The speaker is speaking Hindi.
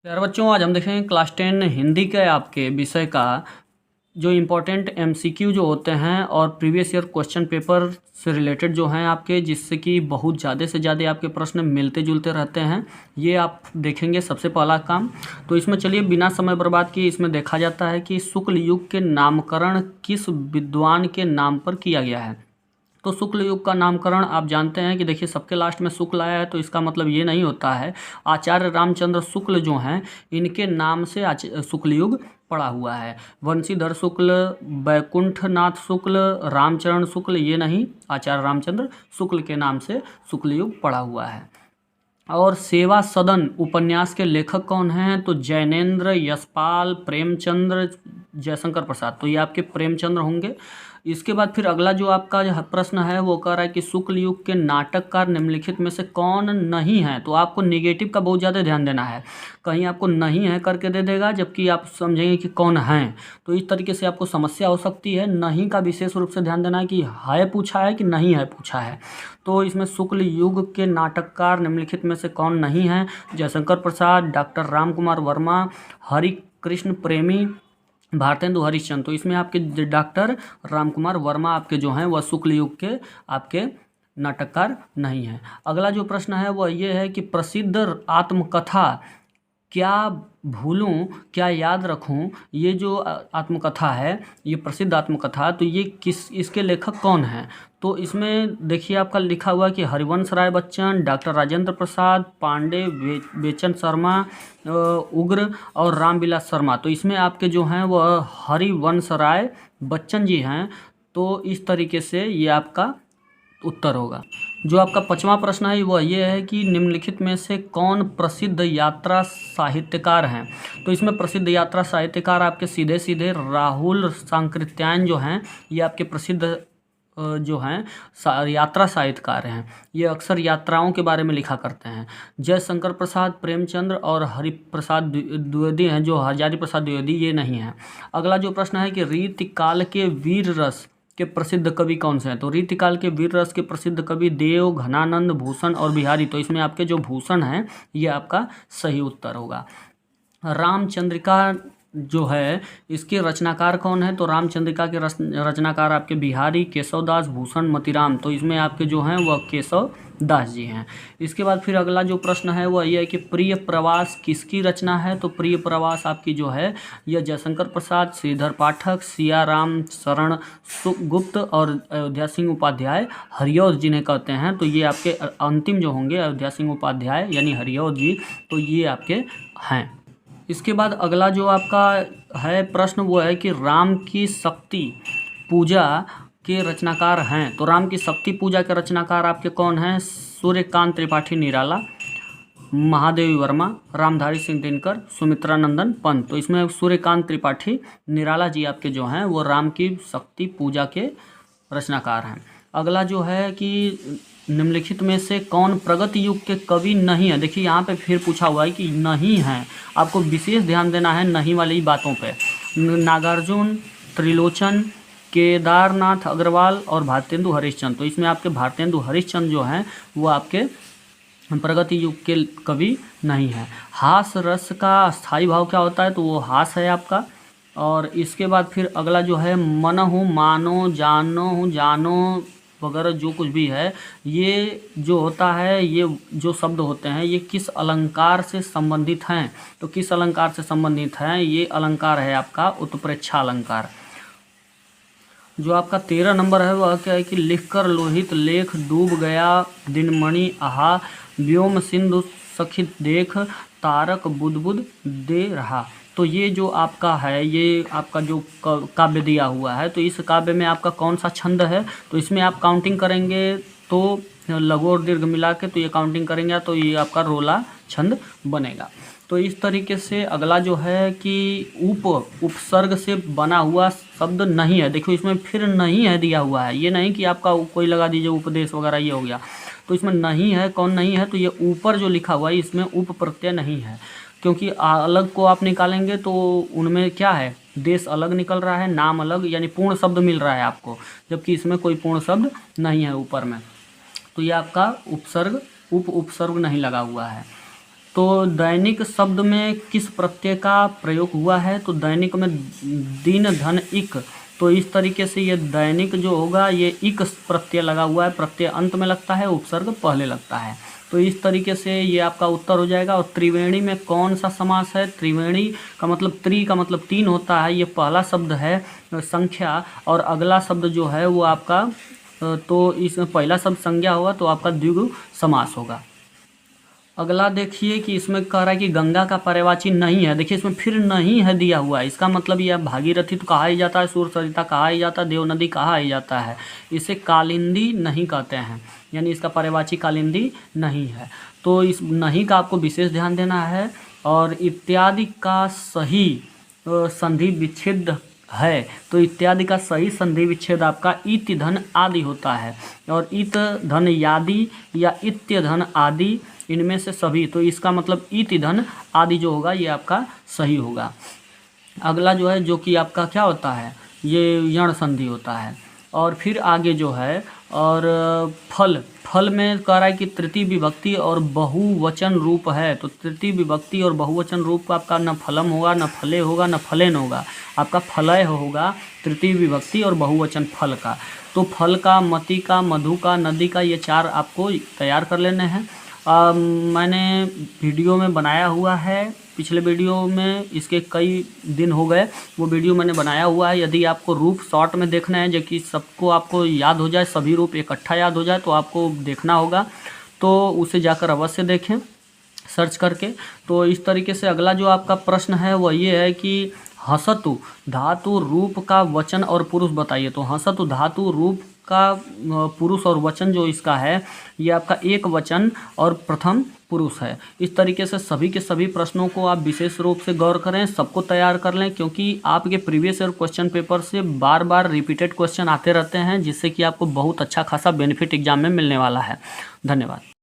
प्यारे बच्चों, आज हम देखेंगे क्लास 10 हिंदी के आपके विषय का जो इम्पोर्टेंट एमसीक्यू जो होते हैं और प्रीवियस ईयर क्वेश्चन पेपर से रिलेटेड जो हैं आपके, जिससे कि बहुत ज़्यादा से ज़्यादा आपके प्रश्न मिलते जुलते रहते हैं। ये आप देखेंगे सबसे पहला काम। तो इसमें चलिए बिना समय बर्बाद किए इसमें देखा जाता है कि शुक्ल युग के नामकरण किस विद्वान के नाम पर किया गया है। तो शुक्ल युग का नामकरण आप जानते हैं कि देखिए सबके लास्ट में शुक्ल आया है, तो इसका मतलब ये नहीं होता है आचार्य रामचंद्र शुक्ल जो हैं इनके नाम से शुक्ल युग पड़ा हुआ है। वंशीधर शुक्ल, बैकुंठनाथ शुक्ल, रामचरण शुक्ल, ये नहीं, आचार्य रामचंद्र शुक्ल के नाम से शुक्ल युग पड़ा हुआ है। और सेवा सदन उपन्यास के लेखक कौन हैं? तो जैनेन्द्र, यशपाल, प्रेमचंद्र, जयशंकर प्रसाद। तो ये आपके प्रेमचंद्र होंगे। इसके बाद फिर अगला जो आपका प्रश्न है वो कह रहा है कि शुक्ल युग के नाटककार निम्नलिखित में से कौन नहीं है। तो आपको नेगेटिव का बहुत ज़्यादा ध्यान देना है, कहीं आपको नहीं है करके दे देगा जबकि आप समझेंगे कि कौन है, तो इस तरीके से आपको समस्या हो सकती है। नहीं का विशेष रूप से ध्यान देना है कि है पूछा है कि नहीं है पूछा है। तो इसमें शुक्ल युग के नाटककार निम्नलिखित में से कौन नहीं है? जयशंकर प्रसाद, डॉक्टर राम कुमार वर्मा, हरि कृष्ण प्रेमी, भारतेंदु हरिश्चंद्र। तो इसमें आपके डॉक्टर राम कुमार वर्मा आपके जो हैं वह शुक्ल युग के आपके नाटककार नहीं हैं। अगला जो प्रश्न है वह ये है कि प्रसिद्ध आत्मकथा क्या भूलूं क्या याद रखूं, ये जो आत्मकथा है, ये प्रसिद्ध आत्मकथा, तो ये इसके लेखक कौन हैं? तो इसमें देखिए आपका लिखा हुआ है कि हरिवंश राय बच्चन, डॉक्टर राजेंद्र प्रसाद, पांडे, बेचन शर्मा, उग्र और रामविलास शर्मा। तो इसमें आपके जो हैं वह हरिवंश राय बच्चन जी हैं। तो इस तरीके से ये आपका उत्तर होगा। जो आपका पांचवा प्रश्न है वह ये है कि निम्नलिखित में से कौन प्रसिद्ध यात्रा साहित्यकार हैं? तो इसमें प्रसिद्ध यात्रा साहित्यकार आपके सीधे सीधे राहुल सांकृत्यायन जो हैं, ये आपके प्रसिद्ध जो हैं यात्रा साहित्यकार हैं। ये अक्सर यात्राओं के बारे में लिखा करते हैं। जयशंकर प्रसाद, प्रेमचंद्र और हरिप्रसाद द्विवेदी हैं, जो हजारी प्रसाद द्विवेदी ये नहीं हैं। अगला जो प्रश्न है कि रीतिकाल के वीर रस के प्रसिद्ध कवि कौन से हैं? तो रीतिकाल के वीर रस के प्रसिद्ध कवि देव, घनानंद, भूषण और बिहारी। तो इसमें आपके जो भूषण हैं ये आपका सही उत्तर होगा। रामचंद्रिका जो है इसके रचनाकार कौन है? तो रामचंद्रिका के रचनाकार आपके बिहारी, केशवदास, भूषण, मतीराम। तो इसमें आपके जो हैं वह केशव दास जी हैं। इसके बाद फिर अगला जो प्रश्न है वह यह है कि प्रिय प्रवास किसकी रचना है? तो प्रिय प्रवास आपकी जो है यह जयशंकर प्रसाद, श्रीधर पाठक, सिया राम शरण गुप्त और अयोध्या सिंह उपाध्याय हरिऔध जिन्हें कहते हैं। तो ये आपके अंतिम जो होंगे अयोध्या सिंह उपाध्याय यानी हरिऔध जी, तो ये आपके हैं। इसके बाद अगला जो आपका है प्रश्न वो है कि राम की शक्ति पूजा के रचनाकार हैं। तो राम की शक्ति पूजा के रचनाकार आपके कौन हैं? सूर्यकांत त्रिपाठी निराला, महादेवी वर्मा, रामधारी सिंह दिनकर, सुमित्रा नंदन पंत। तो इसमें सूर्यकांत त्रिपाठी निराला जी आपके जो हैं वो राम की शक्ति पूजा के रचनाकार हैं। अगला जो है कि निम्नलिखित में से कौन प्रगति युग के कवि नहीं है? देखिए यहाँ पे फिर पूछा हुआ है कि नहीं है, आपको विशेष ध्यान देना है नहीं वाली बातों पे। नागार्जुन, त्रिलोचन, केदारनाथ अग्रवाल और भारतेंदु हरिश्चंद्र। तो इसमें आपके भारतेंदु हरिश्चंद्र जो हैं वो आपके प्रगति युग के कवि नहीं है। हास रस का स्थायी भाव क्या होता है? तो वो हास है आपका। और इसके बाद फिर अगला जो है मनहु, मानो, जानो वगैरह जो कुछ भी है, ये जो होता है, ये जो शब्द होते हैं ये किस अलंकार से संबंधित हैं? तो किस अलंकार से संबंधित हैं? ये अलंकार है आपका उत्प्रेक्षा अलंकार। जो आपका 13 नंबर है वह क्या है कि लिखकर लोहित लेख डूब गया दिनमणि आहा, व्योम सिंधु सखित देख, तारक बुदबुद दे रहा। तो ये जो आपका है ये आपका जो काव्य दिया हुआ है, तो इस काव्य में आपका कौन सा छंद है? तो इसमें आप काउंटिंग करेंगे तो लघु और दीर्घ मिला के तो ये काउंटिंग करेंगे तो ये आपका रोला छंद बनेगा। तो इस तरीके से अगला जो है कि उपसर्ग से बना हुआ शब्द नहीं है। देखो इसमें फिर नहीं है दिया हुआ है, ये नहीं कि आपका कोई लगा दीजिए उपदेश वगैरह ये हो गया। तो इसमें नहीं है, कौन नहीं है? तो ये ऊपर जो लिखा हुआ है इसमें उप प्रत्यय नहीं है, क्योंकि अलग को आप निकालेंगे तो उनमें क्या है, देश अलग निकल रहा है, नाम अलग, यानी पूर्ण शब्द मिल रहा है आपको, जबकि इसमें कोई पूर्ण शब्द नहीं है ऊपर में। तो ये आपका उपसर्ग उपसर्ग नहीं लगा हुआ है। तो दैनिक शब्द में किस प्रत्यय का प्रयोग हुआ है? तो दैनिक में दिन धन इक, तो इस तरीके से ये दैनिक जो होगा ये इक प्रत्यय लगा हुआ है, प्रत्यय अंत में लगता है, उपसर्ग पहले लगता है। तो इस तरीके से ये आपका उत्तर हो जाएगा। और त्रिवेणी में कौन सा समास है? त्रिवेणी का मतलब त्रि का मतलब तीन होता है, ये पहला शब्द है संख्या, और अगला शब्द जो है वो आपका तो इसमें पहला शब्द संज्ञा होगा तो आपका द्विगु समास होगा। अगला देखिए कि इसमें कह रहा है कि गंगा का पर्यायवाची नहीं है। देखिए इसमें फिर नहीं है दिया हुआ है, इसका मतलब यह भागीरथी तो कहा ही जाता है, सूर सरिता कहा ही जाता है, देव नदी कहा ही जाता है, इसे कालिंदी नहीं कहते हैं, यानी इसका पर्यायवाची कालिंदी नहीं है। तो इस नहीं का आपको विशेष ध्यान देना है। और इत्यादि का सही संधि विच्छेद है, तो इत्यादि का सही संधि विच्छेद आपका इति धन आदि होता है, और इत धन यादि या इत्य धन आदि इनमें से सभी, तो इसका मतलब इति धन आदि जो होगा ये आपका सही होगा। अगला जो है जो कि आपका क्या होता है, ये यण संधि होता है। और फिर आगे जो है और फल में कह रहा है कि तृतीय विभक्ति और बहुवचन रूप है, तो तृतीय विभक्ति और बहुवचन रूप आपका न फलम होगा, न फले होगा, न फलेन होगा, आपका फलय होगा तृतीय विभक्ति और बहुवचन फल का। तो फल का, मति का, मधु का, नदी का, ये चार आपको तैयार कर लेने हैं। मैंने वीडियो में बनाया हुआ है, पिछले वीडियो में इसके कई दिन हो गए, वो वीडियो मैंने बनाया हुआ है। यदि आपको रूप शॉर्ट में देखना है जो कि सबको आपको याद हो जाए, सभी रूप इकट्ठा याद हो जाए, तो आपको देखना होगा, तो उसे जाकर अवश्य देखें सर्च करके। तो इस तरीके से अगला जो आपका प्रश्न है वह ये है कि हसतु धातु रूप का वचन और पुरुष बताइए। तो हसतु धातु रूप का पुरुष और वचन जो इसका है ये आपका एक वचन और प्रथम पुरुष है। इस तरीके से सभी के सभी प्रश्नों को आप विशेष रूप से गौर करें, सबको तैयार कर लें, क्योंकि आपके प्रीवियस ईयर क्वेश्चन पेपर से बार बार रिपीटेड क्वेश्चन आते रहते हैं, जिससे कि आपको बहुत अच्छा खासा बेनिफिट एग्जाम में मिलने वाला है। धन्यवाद।